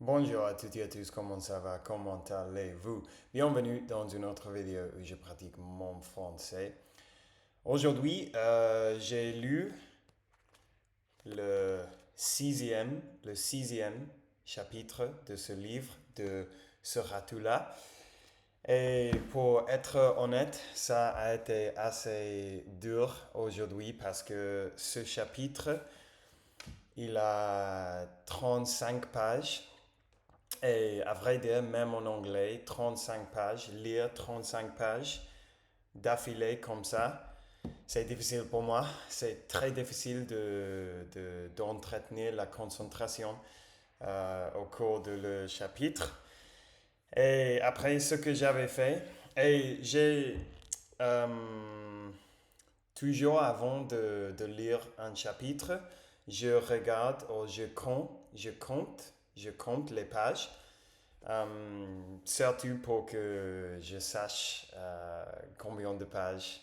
Bonjour à toutes et à tous, comment ça va? Comment allez-vous? Bienvenue dans une autre vidéo où je pratique mon français. Aujourd'hui, j'ai lu le le sixième chapitre de ce livre de ce ratou-là. Et pour être honnête, ça a été assez dur aujourd'hui parce que ce chapitre, il a 35 pages. Et à vrai dire, même en anglais, 35 pages, lire 35 pages d'affilée comme ça, c'est difficile pour moi. C'est très difficile d'entretenir la concentration au cours de le chapitre. Et après ce que j'avais fait, et j'ai toujours avant de lire un chapitre, je regarde ou je compte les pages. Surtout pour que je sache combien de pages,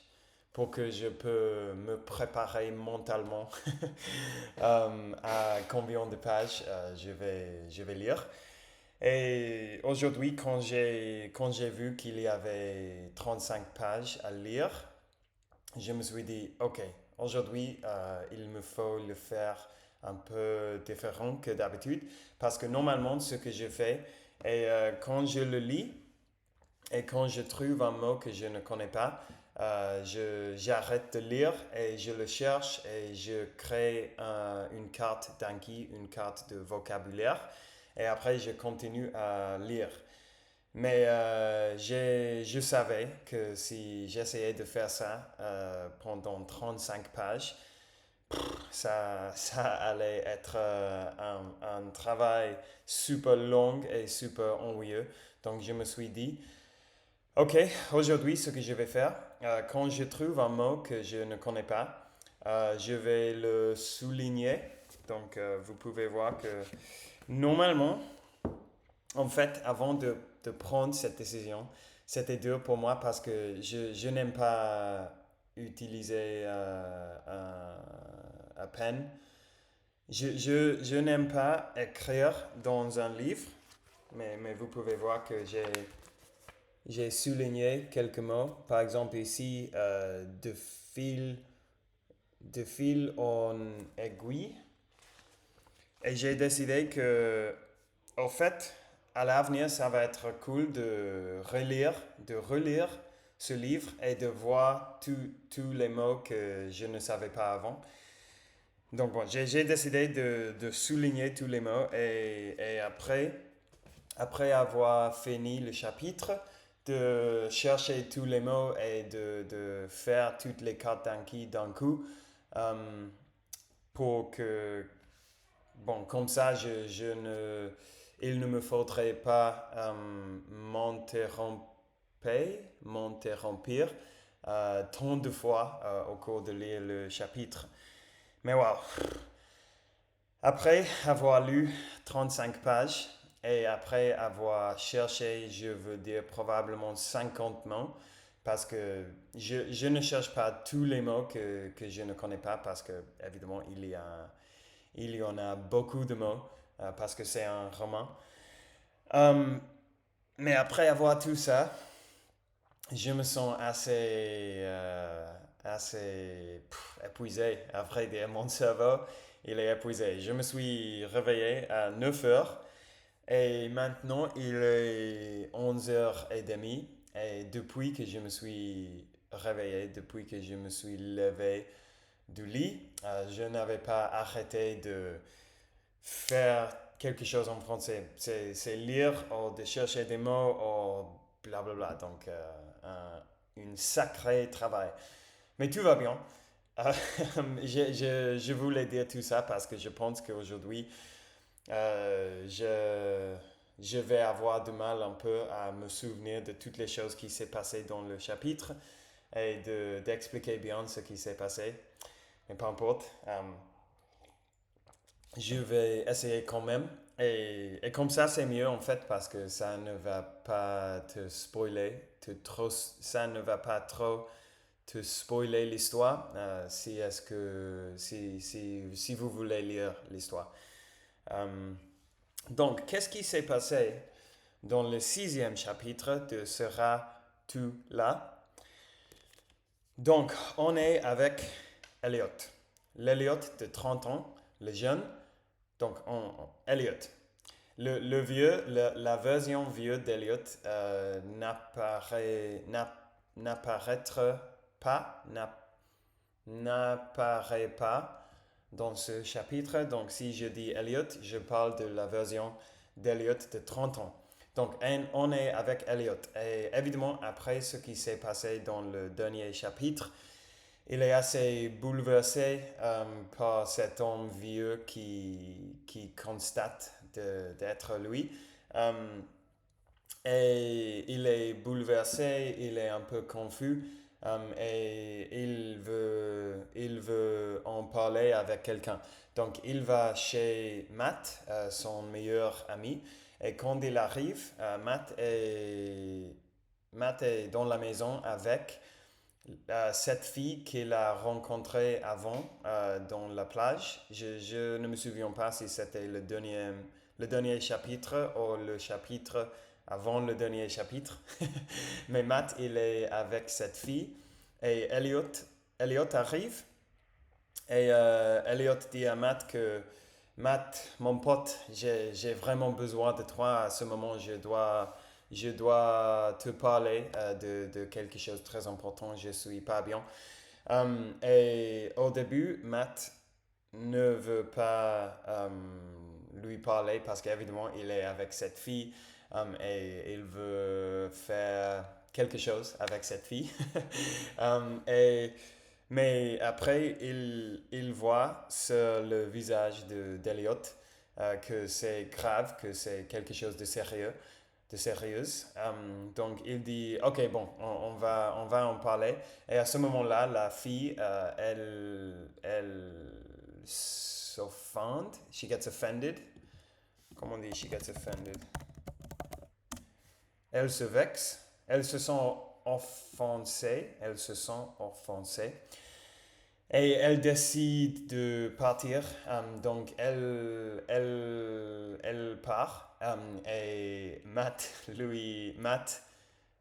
pour que je peux me préparer mentalement à combien de pages je vais lire. Et aujourd'hui, quand j'ai vu qu'il y avait 35 pages à lire, je me suis dit, OK, aujourd'hui, il me faut le faire un peu différent que d'habitude, parce que normalement, ce que je fais, et quand je le lis, et quand je trouve un mot que je ne connais pas, j'arrête de lire et je le cherche et je crée une carte d'Anki, une carte de vocabulaire, et après, je continue à lire. Mais je savais que si j'essayais de faire ça pendant 35 pages, ça allait être un travail super long et super ennuyeux. Donc je me suis dit, OK, aujourd'hui, ce que je vais faire, quand je trouve un mot que je ne connais pas, je vais le souligner. Donc vous pouvez voir que normalement, en fait, avant de prendre cette décision, c'était dur pour moi parce que je n'aime pas utiliser un pen. Je n'aime pas écrire dans un livre, mais vous pouvez voir que j'ai souligné quelques mots. Par exemple, ici, de fil en aiguille. Et j'ai décidé que, en fait, à l'avenir, ça va être cool de relire ce livre et de voir tous les mots que je ne savais pas avant. Donc bon, j'ai décidé de souligner tous les mots et après avoir fini le chapitre, de chercher tous les mots et de faire toutes les cartes d'Anki d'un coup euh, pour que, bon, comme ça, il ne me faudrait pas m'interrompre tant de fois au cours de lire le chapitre. Mais wow, après avoir lu 35 pages et après avoir cherché, je veux dire probablement 50 mots, parce que je ne cherche pas tous les mots que je ne connais pas, parce que évidemment il y en a beaucoup de mots, parce que c'est un roman. Euh, mais après avoir tout ça, je me sens assez épuisé. À vrai dire, mon cerveau, il est épuisé. Je me suis réveillé à 9 heures et maintenant il est 11h30. Et depuis que je me suis réveillé, depuis que je me suis levé du lit, je n'avais pas arrêté de faire quelque chose en français. C'est lire ou de chercher des mots ou blablabla. Donc, une sacrée travail. Mais tout va bien. Euh, je voulais dire tout ça parce que je pense qu'aujourd'hui, je vais avoir du mal un peu à me souvenir de toutes les choses qui s'est passées dans le chapitre et d'expliquer bien ce qui s'est passé. Mais peu importe. Je vais essayer quand même. Et comme ça, c'est mieux en fait parce que ça ne va pas te spoiler, ça ne va pas trop te spoiler l'histoire si vous voulez lire l'histoire. Euh, Donc, qu'est-ce qui s'est passé dans le 6e chapitre de Seras-tu là? Donc, on est avec Elliot. L'Elliot de 30 ans, le jeune. Donc, Elliot. Le vieux, la version vieux d'Elliot n'apparaîtra pas, n'apparaît pas dans ce chapitre. Donc, si je dis Elliot, je parle de la version d'Elliot de 30 ans. Donc, on est avec Elliot. Et évidemment, après ce qui s'est passé dans le dernier chapitre, il est assez bouleversé par cet homme vieux qui constate d'être lui. Euh, et il est bouleversé, il est un peu confus et il veut en parler avec quelqu'un. Donc il va chez Matt, son meilleur ami, et quand il arrive, Matt est dans la maison avec cette fille qu'il a rencontrée avant dans la plage. Je ne me souviens pas si c'était le dernier chapitre ou le chapitre avant le dernier chapitre. Mais Matt, il est avec cette fille. Et Elliot arrive. Et Elliot dit à Matt que Matt, mon pote, j'ai vraiment besoin de toi à ce moment. Je dois te parler de quelque chose de très important. Je suis pas bien. Et au début, Matt ne veut pas lui parler parce qu'évidemment, il est avec cette fille et il veut faire quelque chose avec cette fille. Um, et, mais après, il voit sur le visage d'Eliot que c'est grave, que c'est quelque chose de sérieux, de sérieuse. Donc il dit, ok, bon, on va en parler. Et à ce moment-là, la fille, elle s'offende, she gets offended. Comment on dit she gets offended? Elle se vexe, elle se sent offensée. Et elle décide de partir, donc elle part, et Matt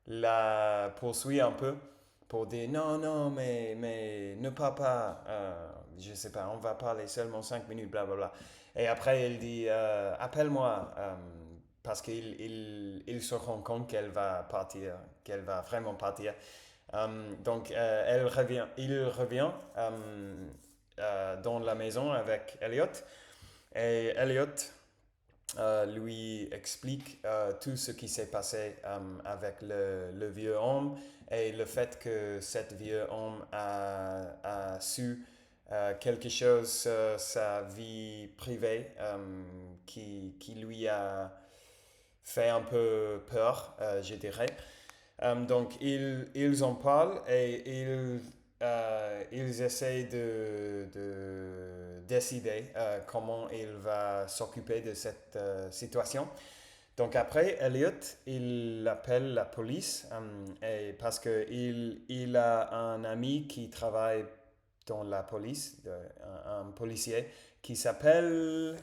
la poursuit un peu pour dire non, non, mais ne pars pas, je sais pas, on va parler seulement 5 minutes, blablabla. Et après, elle dit appelle-moi, parce qu'il se rend compte qu'elle va partir, qu'elle va vraiment partir. Donc, il revient dans la maison avec Elliot et Elliot lui explique tout ce qui s'est passé avec le vieux homme et le fait que cet vieux homme a su quelque chose sur sa vie privée qui lui a fait un peu peur, je dirais. Donc, ils en parlent et ils essayent de décider comment il va s'occuper de cette situation. Donc, après, Elliot, il appelle la police et parce il a un ami qui travaille dans la police, un policier qui s'appelle,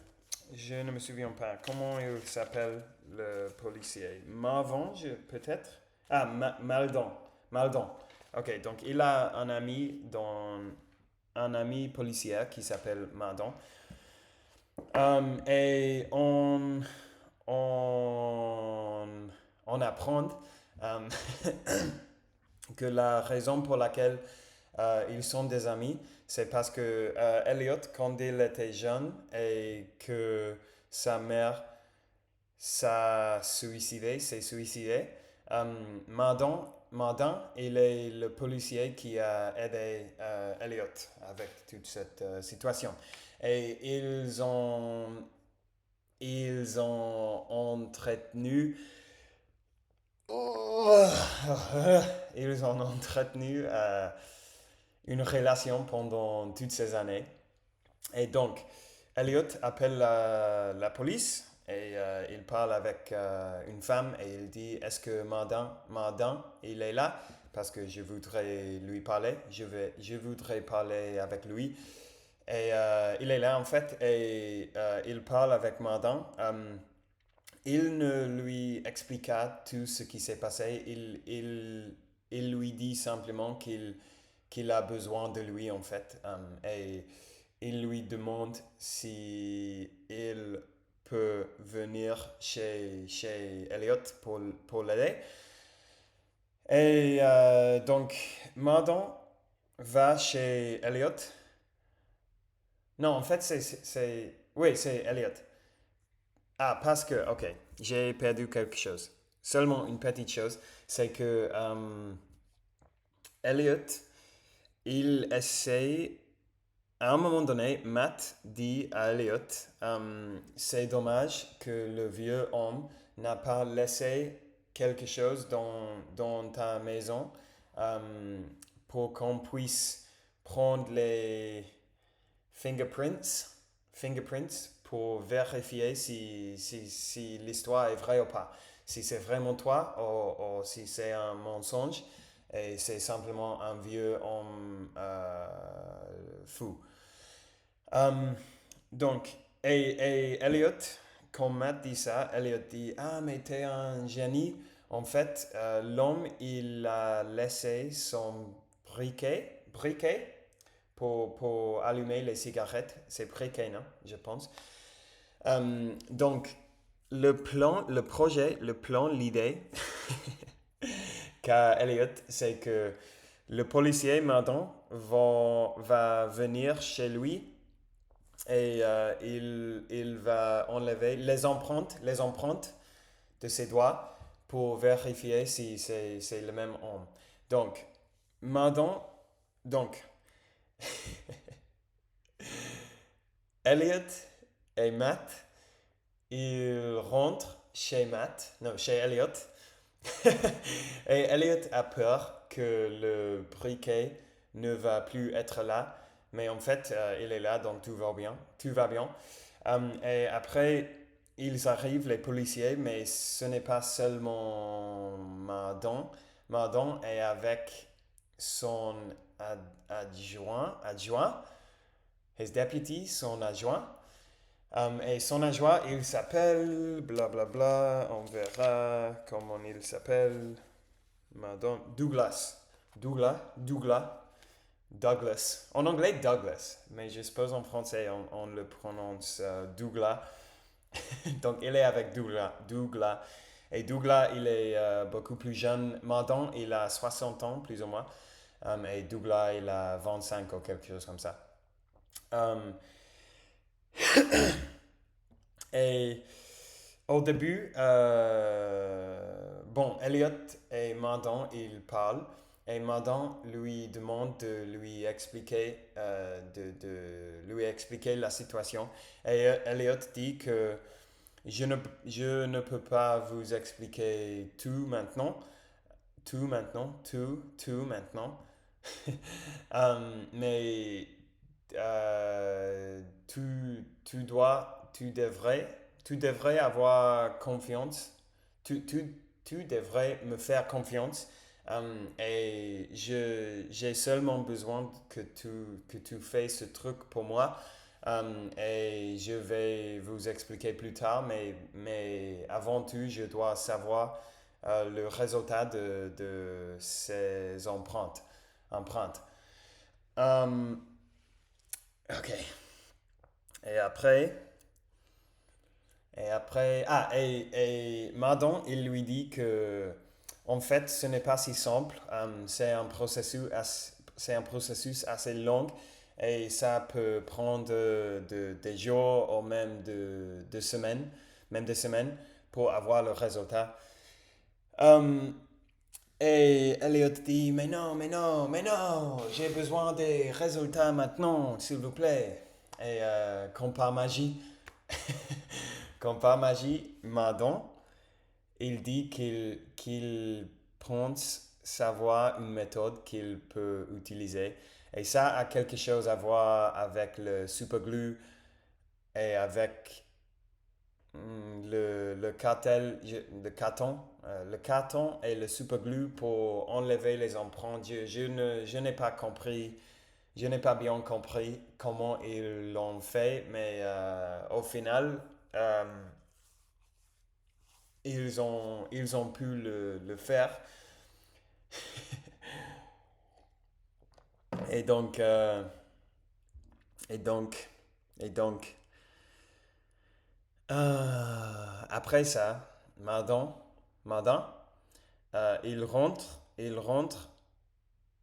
je ne me souviens pas, comment il s'appelle le policier? Marvin, peut-être? Ah, Maldon. Maldon. Ok, donc il a un ami policier qui s'appelle Maldon. Et on, on apprend um, que la raison pour laquelle ils sont des amis, c'est parce que Elliot, quand il était jeune et que sa mère s'est suicidé, Mardin, il est le policier qui a aidé Elliot avec toute cette situation. Et ils ont entretenu, ils ont entretenu une relation pendant toutes ces années. Et donc, Elliot appelle la police et il parle avec une femme et il dit est-ce que Mardan, il est là? Parce que je voudrais lui parler, je voudrais parler avec lui. Et il est là en fait et il parle avec Mardan. il ne lui expliqua tout ce qui s'est passé. Il lui dit simplement qu'il a besoin de lui, en fait. Et il lui demande si il peut venir chez Elliot pour l'aider. Et donc, Mardon va chez Elliot. Non, en fait, oui, c'est Elliot. Ah, parce que, ok, j'ai perdu quelque chose. Seulement une petite chose, c'est que Elliot, il essaie, à un moment donné, Matt dit à Elliot, c'est dommage que le vieux homme n'a pas laissé quelque chose dans ta maison euh, pour qu'on puisse prendre les fingerprints pour vérifier si l'histoire est vraie ou pas. Si c'est vraiment toi ou si c'est un mensonge et c'est simplement un vieux homme fou. Um, donc, et Elliot, quand Matt dit ça, Elliot dit, ah, mais t'es un génie. En fait, l'homme, il a laissé son briquet pour allumer les cigarettes. C'est briquet, non? Je pense. Donc, le projet, le plan, l'idée qu'a Elliot, c'est que le policier maintenant va venir chez lui et il va enlever les empreintes de ses doigts pour vérifier si c'est le même homme. Donc, maintenant, donc, Elliot et Matt, ils rentrent chez Matt, non, chez Elliot. Et Elliot a peur que le briquet ne va plus être là, mais en fait, il est là, donc tout va bien. Tout va bien. Et après, ils arrivent, les policiers, mais ce n'est pas seulement Mardon. Mardon est avec son adjoint, his deputy, son adjoint. Et son adjoint, il s'appelle, blablabla, on verra comment il s'appelle. Madame Douglas. Douglas. En anglais, Douglas. Mais je suppose en français, on le prononce Douglas. Donc, il est avec Douglas. Et Douglas, il est beaucoup plus jeune. Madame, il a 60 ans, plus ou moins. Et Douglas, il a 25 ou quelque chose comme ça. Um, et au début, bon, Elliot et Madon, ils parlent. Et Madon lui demande de lui expliquer, de lui expliquer la situation. Et Elliot dit que je ne peux pas vous expliquer tout maintenant. Mais tu devrais avoir confiance. Tu devrais me faire confiance. Et j'ai seulement besoin que tu fais ce truc pour moi. Et je vais vous expliquer plus tard, mais avant tout, je dois savoir le résultat de ces empreintes. Um, ok. Et après, et Madon, il lui dit que, en fait, ce n'est pas si simple. C'est un processus assez long et ça peut prendre des jours ou même des semaines pour avoir le résultat. Um, et Elliot dit, mais non, j'ai besoin des résultats maintenant, s'il vous plaît. Et comme par magie, comme par magie, Madon, il dit qu'il pense savoir une méthode qu'il peut utiliser. Et ça a quelque chose à voir avec le superglue et avec le carton et le superglue pour enlever les empreintes. Je n'ai pas compris, je n'ai pas bien compris comment ils l'ont fait, mais au final, euh, ils ont pu le faire. Et donc, et donc, et donc, après ça, Mardan, il rentre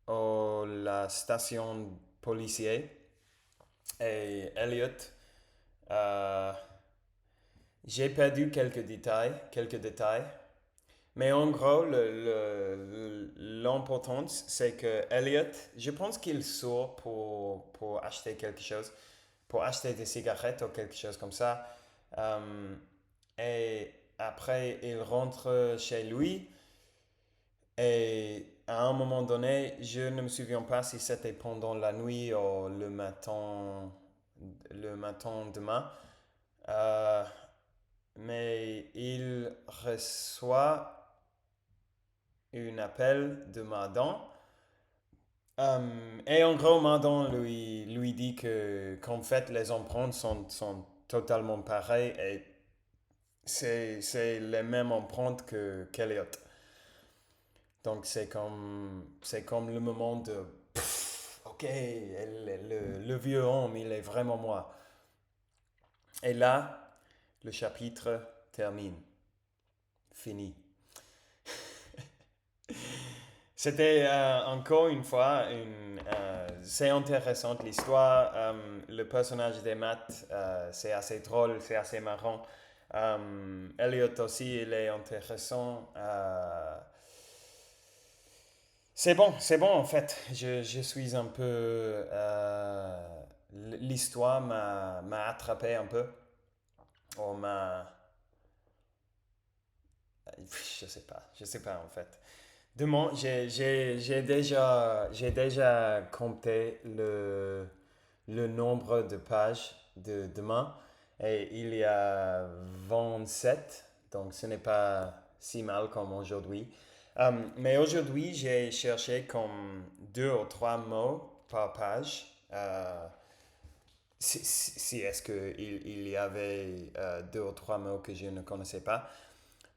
à la station policière et Elliot, euh, j'ai perdu quelques détails, mais en gros, l'important, c'est que Elliot, je pense qu'il sort pour acheter quelque chose, pour acheter des cigarettes ou quelque chose comme ça. Euh, et après, il rentre chez lui. Et à un moment donné, je ne me souviens pas si c'était pendant la nuit ou le matin demain, euh, mais il reçoit un appel de Mardan. Et en gros, Mardan lui dit qu'en fait, les empreintes sont totalement pareilles et c'est les mêmes empreintes qu'Eliot. Donc c'est comme le moment de ok, le vieux homme, il est vraiment moi. Et là, le chapitre termine. Fini. C'était encore une fois, c'est intéressant l'histoire. Le personnage des maths, c'est assez drôle, c'est assez marrant. Elliot aussi, il est intéressant. C'est bon en fait. Je suis un peu. L'histoire m'a attrapé un peu. On m'a. Je sais pas en fait. Demain, j'ai déjà compté le nombre de pages de demain et il y a 27, donc ce n'est pas si mal comme aujourd'hui. Mais aujourd'hui, j'ai cherché comme deux ou trois mots par page. Si est-ce qu'il y avait deux ou trois mots que je ne connaissais pas.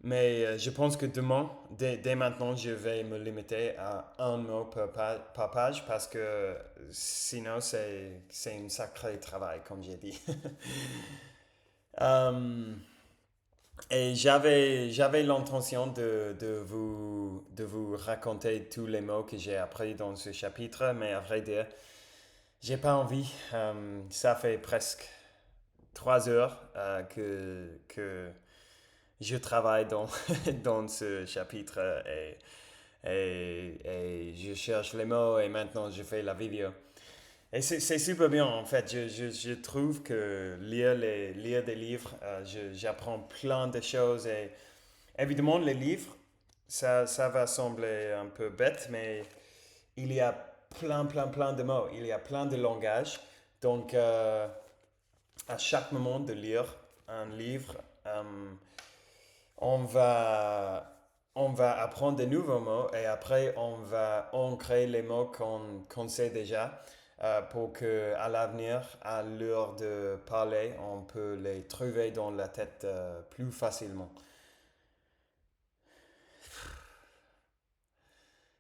Mais je pense que dès maintenant, je vais me limiter à un mot par page parce que sinon, c'est un sacré travail, comme j'ai dit. Euh, et j'avais l'intention de vous raconter tous les mots que j'ai appris dans ce chapitre, mais à vrai dire, j'ai pas envie. Ça fait presque 3 heures que je travaille dans ce chapitre et je cherche les mots et maintenant je fais la vidéo. Et c'est super bien en fait. Je trouve que lire des livres, j'apprends plein de choses et évidemment les livres, ça va sembler un peu bête, mais il y a plein de mots, il y a plein de langages. Donc à chaque moment de lire un livre, on va, on va apprendre de nouveaux mots et après on va ancrer les mots qu'on sait déjà pour que à l'avenir, à l'heure de parler, on peut les trouver dans la tête plus facilement.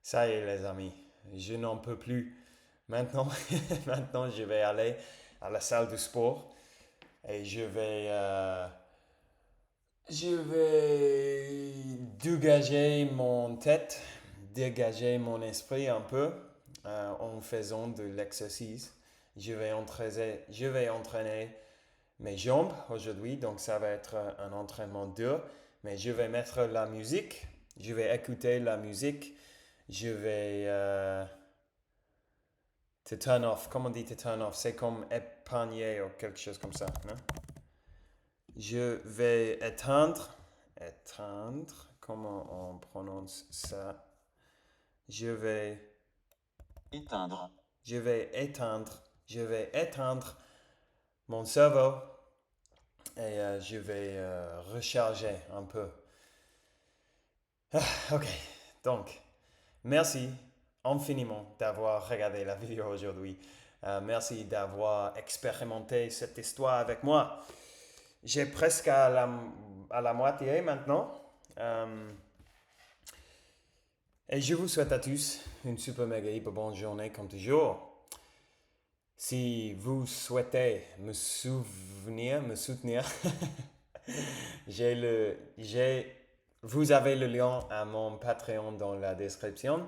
Ça y est les amis, je n'en peux plus. Maintenant, maintenant je vais aller à la salle de sport et je vais dégager mon tête, dégager mon esprit un peu en faisant de l'exercice. Je vais entraîner mes jambes aujourd'hui, donc ça va être un entraînement dur, mais je vais mettre la musique, je vais écouter la musique, je vais te turn off. Comment on dit te turn off? C'est comme épargner ou quelque chose comme ça, non? Je vais éteindre, comment on prononce ça? Je vais, Éteindre. je vais éteindre mon cerveau et je vais recharger un peu. Ok, donc, merci infiniment d'avoir regardé la vidéo aujourd'hui. Merci d'avoir expérimenté cette histoire avec moi. J'ai presque à la moitié maintenant. Et je vous souhaite à tous une super méga hyper bonne journée comme toujours. Si vous souhaitez me soutenir, vous avez le lien à mon Patreon dans la description.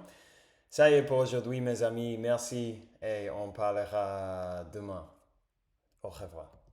Ça y est pour aujourd'hui, mes amis. Merci et on parlera demain. Au revoir.